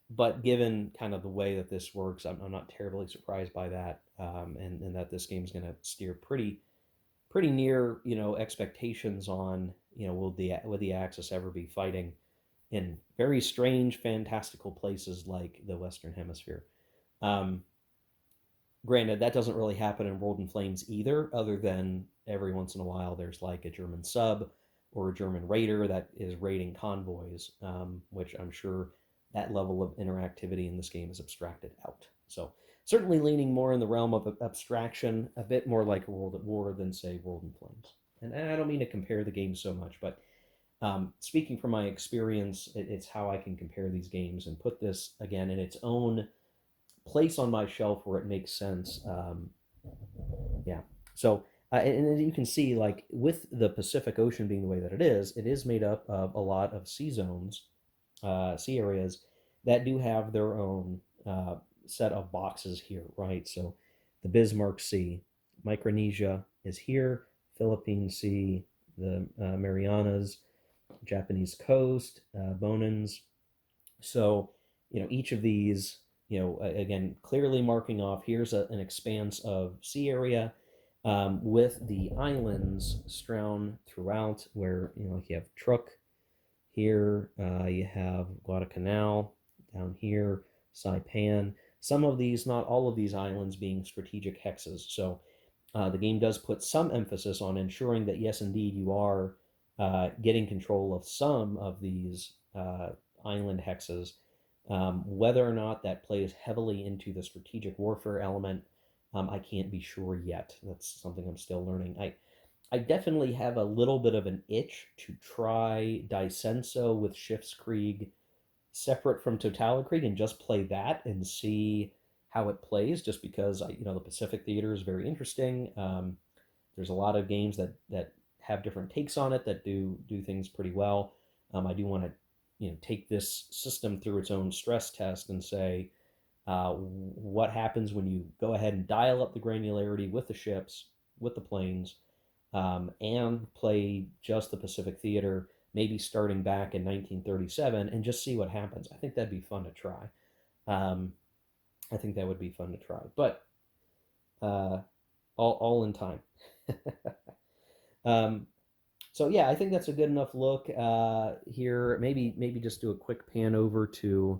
But given kind of the way that this works, I'm not terribly surprised by that, and that this game is going to steer pretty near expectations on will the Axis ever be fighting in very strange, fantastical places like the Western Hemisphere. Um, Granted, that doesn't really happen in World in Flames either, other than every once in a while there's like a German sub or a German raider that is raiding convoys, which I'm sure that level of interactivity in this game is abstracted out. So certainly leaning more in the realm of abstraction, a bit more like a World at War than, say, World in Flames. And I don't mean to compare the games so much, but speaking from my experience, it's how I can compare these games and put this, again, in its own place on my shelf where it makes sense. Yeah. So, and you can see, like, with the Pacific Ocean being the way that it is made up of a lot of sea zones sea areas that do have their own set of boxes here, right? So the Bismarck Sea, Micronesia is here, Philippine Sea, the Marianas, Japanese coast, Bonans. So, each of these, again, clearly marking off here's an expanse of sea area with the islands strewn throughout where, like you have Truk here, you have Guadalcanal down here, Saipan. Some of these, not all of these islands being strategic hexes. So the game does put some emphasis on ensuring that, yes, indeed, you are getting control of some of these island hexes. Whether or not that plays heavily into the strategic warfare element, I can't be sure yet. That's something I'm still learning. I definitely have a little bit of an itch to try Dicenso with Schiffskrieg separate from Totalkrieg and just play that and see how it plays. Just because the Pacific Theater is very interesting. There's a lot of games that have different takes on it that do things pretty well. I do want to take this system through its own stress test and say what happens when you go ahead and dial up the granularity with the ships, with the planes, and play just the Pacific Theater, maybe starting back in 1937, and just see what happens. I think that'd be fun to try. I think that would be fun to try, but uh, all in time. um, so yeah, I think that's a good enough look here. Maybe just do a quick pan over to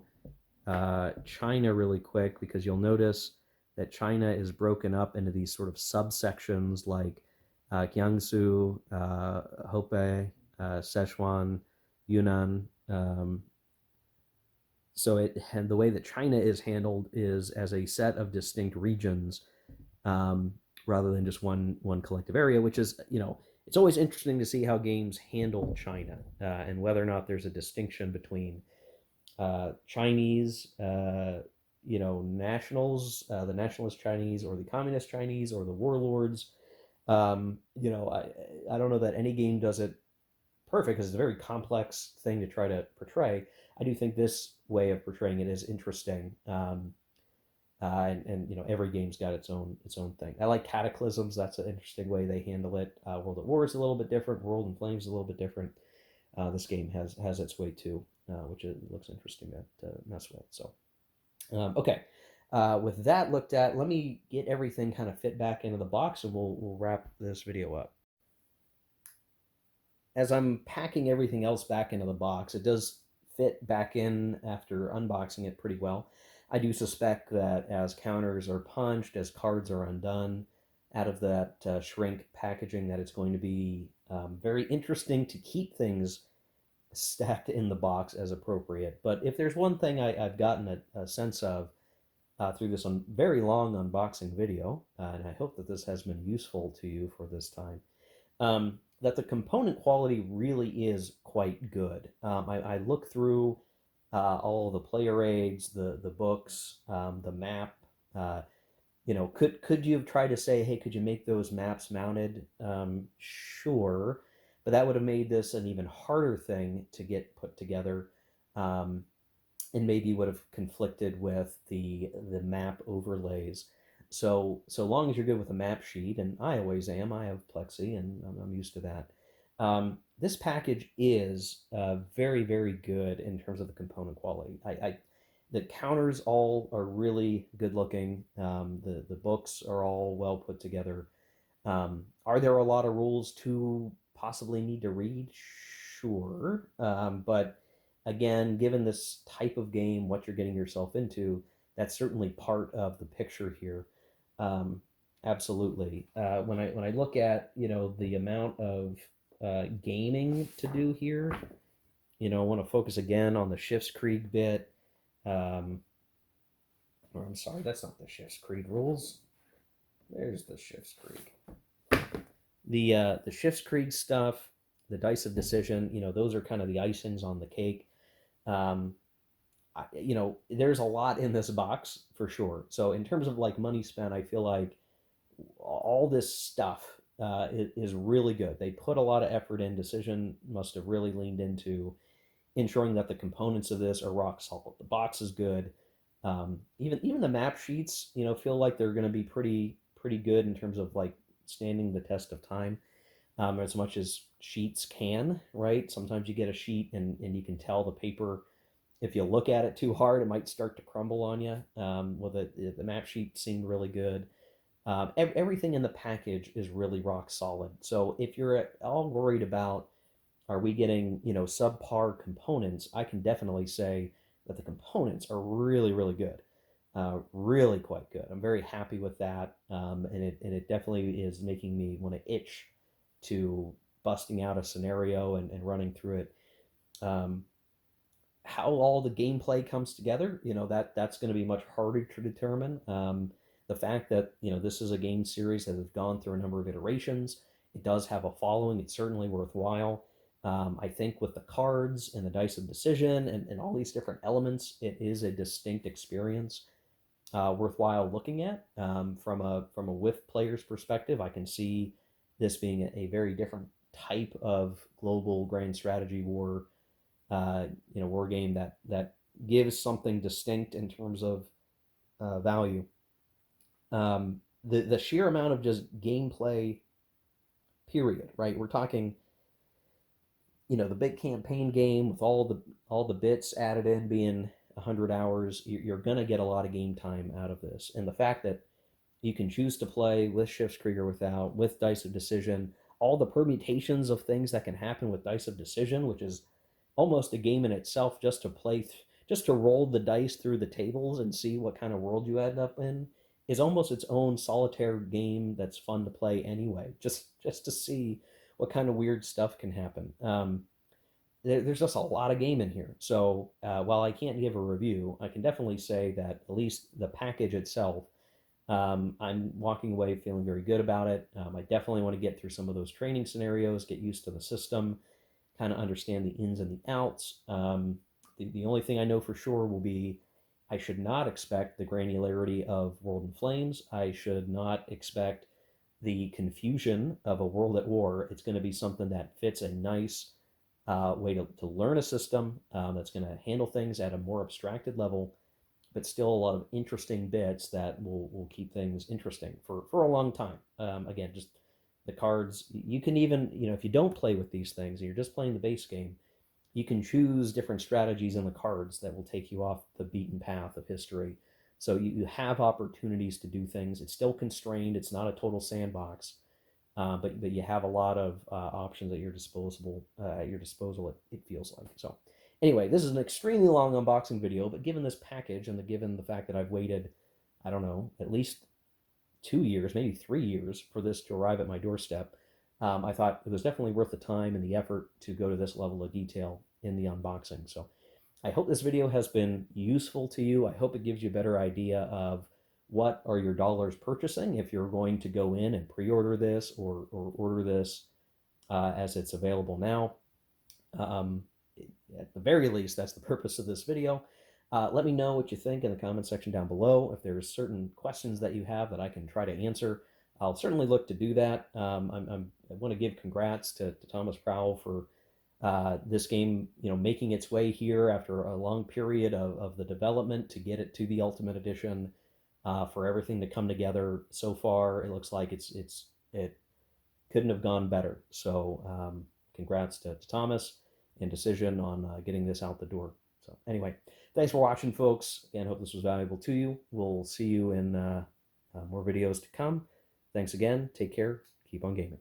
China really quick, because you'll notice that China is broken up into these sort of subsections like Jiangsu, Hebei, Sichuan, Yunnan. So and the way that China is handled is as a set of distinct regions, um, rather than just one collective area, which is it's always interesting to see how games handle China and whether or not there's a distinction between Chinese, nationals, the nationalist Chinese, or the communist Chinese, or the warlords. I don't know that any game does it perfect because it's a very complex thing to try to portray. I do think this way of portraying it is interesting. And every game's got its own thing. I like Cataclysms. That's an interesting way they handle it. World at War is a little bit different. World in Flames is a little bit different. This game has its way too, which it looks interesting to mess with. So, okay. With that looked at, let me get everything kind of fit back into the box, and we'll wrap this video up. As I'm packing everything else back into the box, it does fit back in after unboxing it pretty well. I do suspect that as counters are punched, as cards are undone out of that shrink packaging, that it's going to be very interesting to keep things stacked in the box as appropriate. But if there's one thing I've gotten a sense of through this very long unboxing video, and I hope that this has been useful to you for this time, that the component quality really is quite good. I look through all of the player aids, the books, the map. Could you have tried to say, hey, could you make those maps mounted? Sure, but that would have made this an even harder thing to get put together, and maybe would have conflicted with the map overlays. So long as you're good with a map sheet, and I always am. I have Plexi, and I'm used to that. This package is very, very good in terms of the component quality. The counters all are really good looking. The books are all well put together. Are there a lot of rules to possibly need to read? Sure, but again, given this type of game, what you're getting yourself into, that's certainly part of the picture here. Um, Absolutely. When I look at the amount of gaming to do here, I want to focus again on the Schiffskrieg bit. Or I'm sorry, that's not the Schiffskrieg rules. There's the Schiffskrieg. The Schiffskrieg stuff, the Dice of Decision, those are kind of the icings on the cake. There's a lot in this box for sure. So in terms of like money spent, I feel like all this stuff is really good. They put a lot of effort in. Decision must have really leaned into ensuring that the components of this are rock solid. The box is good. Even the map sheets, feel like they're going to be pretty good in terms of like standing the test of time, as much as sheets can, right? Sometimes you get a sheet and you can tell the paper, if you look at it too hard, it might start to crumble on you. Well, the map sheet seemed really good. Everything in the package is really rock solid. So if you're at all worried about, are we getting, subpar components, I can definitely say that the components are really, really good. Really quite good. I'm very happy with that. And it definitely is making me want to itch to busting out a scenario and running through it. Um, how all the gameplay comes together, that's going to be much harder to determine. The fact that this is a game series that has gone through a number of iterations, it does have a following. It's certainly worthwhile. I think with the cards and the dice of decision and all these different elements, it is a distinct experience, worthwhile looking at. From a with player's perspective, I can see this being a very different type of global grand strategy war game that gives something distinct in terms of value. The sheer amount of just gameplay, period, right? We're talking, the big campaign game with all the bits added in being 100 hours. You're gonna get a lot of game time out of this, and the fact that you can choose to play with Shifts Krieger, without, with Dice of Decision, all the permutations of things that can happen with Dice of Decision, which is almost a game in itself, just to just to roll the dice through the tables and see what kind of world you end up in, is almost its own solitaire game that's fun to play anyway. Just to see what kind of weird stuff can happen. There's just a lot of game in here. So while I can't give a review, I can definitely say that at least the package itself, I'm walking away feeling very good about it. I definitely want to get through some of those training scenarios, get used to the system, kind of understand the ins and the outs. The only thing I know for sure will be, I should not expect the granularity of World in Flames. I should not expect the confusion of a World at War. It's going to be something that fits a nice way to learn a system, that's going to handle things at a more abstracted level, but still a lot of interesting bits that will keep things interesting for a long time. Again, just the cards, you can even, if you don't play with these things and you're just playing the base game, you can choose different strategies in the cards that will take you off the beaten path of history. So you have opportunities to do things. It's still constrained. It's not a total sandbox, but you have a lot of options at your disposal. It feels like. So anyway, this is an extremely long unboxing video, but given this package and given the fact that I've waited, I don't know, at least 2 years, maybe 3 years for this to arrive at my doorstep, I thought it was definitely worth the time and the effort to go to this level of detail in the unboxing. So I hope this video has been useful to you. I hope it gives you a better idea of what are your dollars purchasing if you're going to go in and pre-order this or order this as it's available now. At the very least, that's the purpose of this video. Let me know what you think in the comment section down below. If there's certain questions that you have that I can try to answer, I'll certainly look to do that. I want to give congrats to Thomas Prowell for this game, making its way here after a long period of the development to get it to the Ultimate Edition, for everything to come together so far. It looks like it couldn't have gone better. So congrats to Thomas and Decision on getting this out the door. So anyway, thanks for watching, folks. Again, hope this was valuable to you. We'll see you in more videos to come. Thanks again. Take care. Keep on gaming.